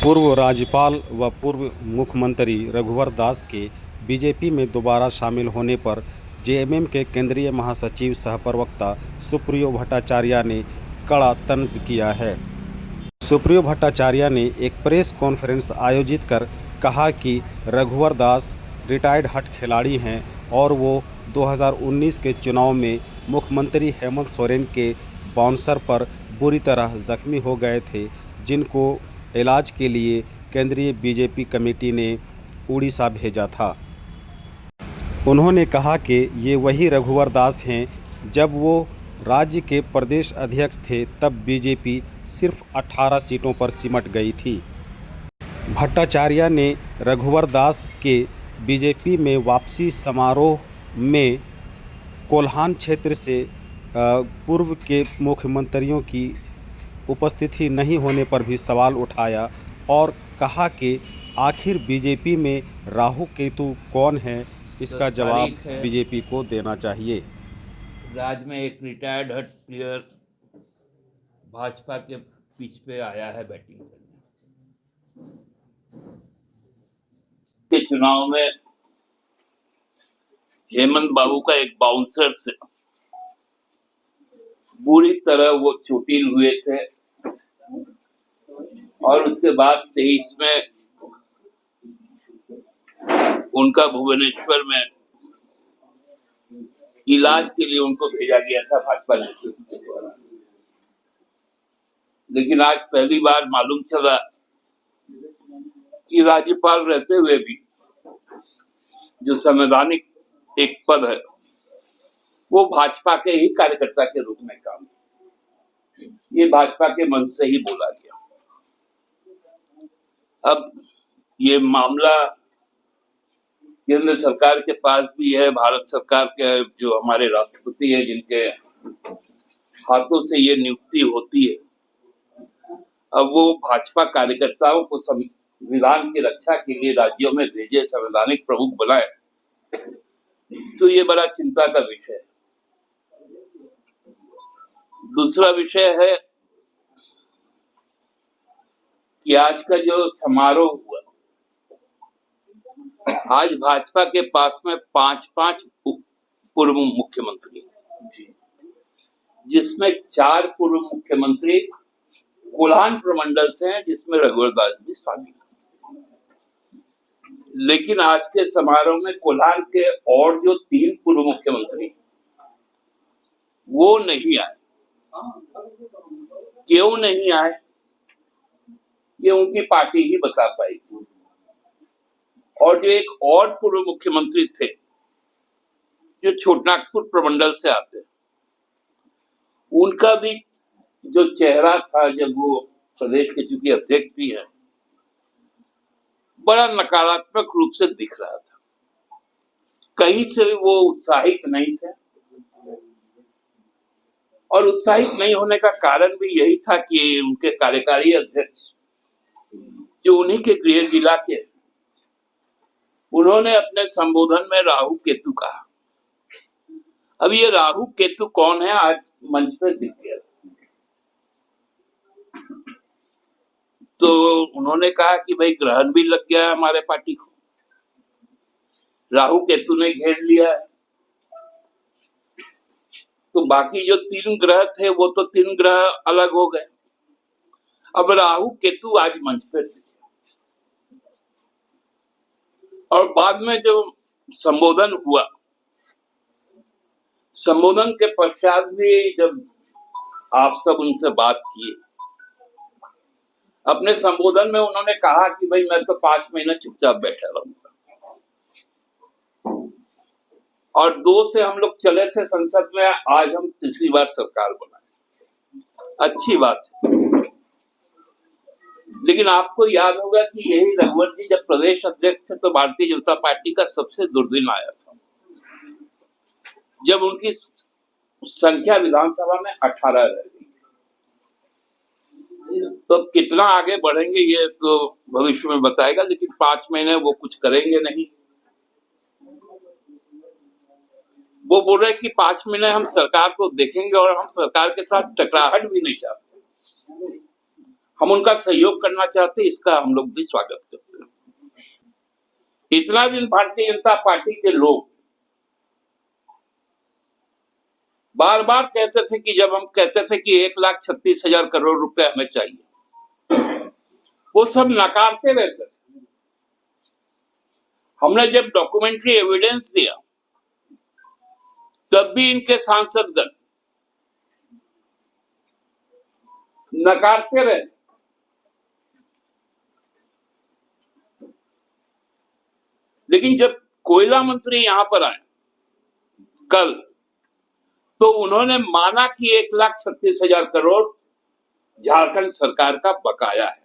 पूर्व राज्यपाल व पूर्व मुख्यमंत्री रघुवर दास के बीजेपी में दोबारा शामिल होने पर जेएमएम के केंद्रीय महासचिव सह प्रवक्ता सुप्रियो भट्टाचार्य ने कड़ा तंज किया है। सुप्रियो भट्टाचार्य ने एक प्रेस कॉन्फ्रेंस आयोजित कर कहा कि रघुवर दास रिटायर्ड हठ खिलाड़ी हैं और वो 2019 के चुनाव में मुख्यमंत्री हेमंत सोरेन के बाउंसर पर बुरी तरह जख्मी हो गए थे, जिनको इलाज के लिए केंद्रीय बीजेपी कमेटी ने उड़ीसा भेजा था। उन्होंने कहा कि ये वही रघुवर दास हैं, जब वो राज्य के प्रदेश अध्यक्ष थे तब बीजेपी सिर्फ 18 सीटों पर सिमट गई थी। भट्टाचार्य ने रघुवर दास के बीजेपी में वापसी समारोह में कोल्हान क्षेत्र से पूर्व के मुख्यमंत्रियों की उपस्थिति नहीं होने पर भी सवाल उठाया और कहा कि आखिर बीजेपी में राहु केतु कौन है, इसका जवाब बीजेपी को देना चाहिए। राज्य में एक रिटायर्ड हठ प्लेयर भाजपा के पिच पे आया है बैटिंग करने के चुनाव में। हेमंत बाबू का एक बाउंसर से बुरी तरह वो चोटिल हुए थे और उसके बाद 23 में उनका भुवनेश्वर में इलाज के लिए उनको भेजा गया था भाजपा नेतृत्व के द्वारा। लेकिन आज पहली बार मालूम चला कि राज्यपाल रहते हुए भी जो संवैधानिक एक पद है वो भाजपा के ही कार्यकर्ता के रूप में काम, ये भाजपा के मन से ही बोला गया। अब ये मामला केंद्र सरकार के पास भी है, भारत सरकार के जो हमारे राष्ट्रपति है जिनके हाथों से ये नियुक्ति होती है, अब वो भाजपा कार्यकर्ताओं को संविधान की रक्षा के लिए राज्यों में भेजे, संवैधानिक प्रमुख बनाए, तो ये बड़ा चिंता का विषय है। दूसरा विषय है कि आज का जो समारोह हुआ, आज भाजपा के पास में 5-5 पूर्व मुख्यमंत्री, जिसमें 4 पूर्व मुख्यमंत्री कोल्हान प्रमंडल से हैं, जिसमें रघुवर दास भी शामिल है। लेकिन आज के समारोह में कोल्हान के और जो 3 पूर्व मुख्यमंत्री वो नहीं आए। क्यों नहीं आए, ये उनकी पार्टी ही बता पाएगी। और जो एक और पूर्व मुख्यमंत्री थे जो छोटनागपुर प्रमंडल से आते हैं, उनका भी जो चेहरा था जब वो प्रदेश के चूंकि अध्यक्ष भी है, बड़ा नकारात्मक रूप से दिख रहा था। कहीं से वो उत्साहित नहीं थे और उत्साहित नहीं होने का कारण भी यही था कि उनके कार्यकारी अध्यक्ष जो उन्हीं के गृह जिला के, उन्होंने अपने संबोधन में राहु केतु कहा। अब ये राहु केतु कौन है, आज मंच पे दिख गया। तो उन्होंने कहा कि भाई ग्रहण भी लग गया है हमारे पार्टी को, राहु केतु ने घेर लिया है, तो बाकी जो 3 ग्रह थे वो तो 3 ग्रह अलग हो गए। अब राहु केतु आज मंच पे थे। और बाद में जो संबोधन हुआ, संबोधन के पश्चात भी जब आप सब उनसे बात किए, अपने संबोधन में उन्होंने कहा कि भाई मैं तो 5 महीने चुपचाप बैठा रहूंगा। और 2 से हम लोग चले थे संसद में, आज हम तीसरी बार सरकार बनाए, अच्छी बात है। लेकिन आपको याद होगा कि यही रघुवर जी जब प्रदेश अध्यक्ष थे तो भारतीय जनता पार्टी का सबसे दुर्दिन आया था, जब उनकी संख्या विधानसभा में 18 रह गई। तो कितना आगे बढ़ेंगे ये तो भविष्य में बताएगा, लेकिन 5 महीने वो कुछ करेंगे नहीं। वो बोल रहे कि 5 महीने हम सरकार को देखेंगे और हम सरकार के साथ टकराहट भी नहीं चाहते। हम उनका सहयोग करना चाहते हैं, इसका हम लोग भी स्वागत करते हैं। इतना दिन भारतीय जनता पार्टी के लोग बार बार कहते थे कि जब हम कहते थे कि 1,36,000 करोड़ रुपए हमें चाहिए, वो सब नकारते रहते थे। हमने जब डॉक्यूमेंट्री एविडेंस दिया तब भी इनके सांसदगण नकारते रहे। लेकिन जब कोयला मंत्री यहां पर आए कल, तो उन्होंने माना कि 1,36,000 करोड़ झारखंड सरकार का बकाया है।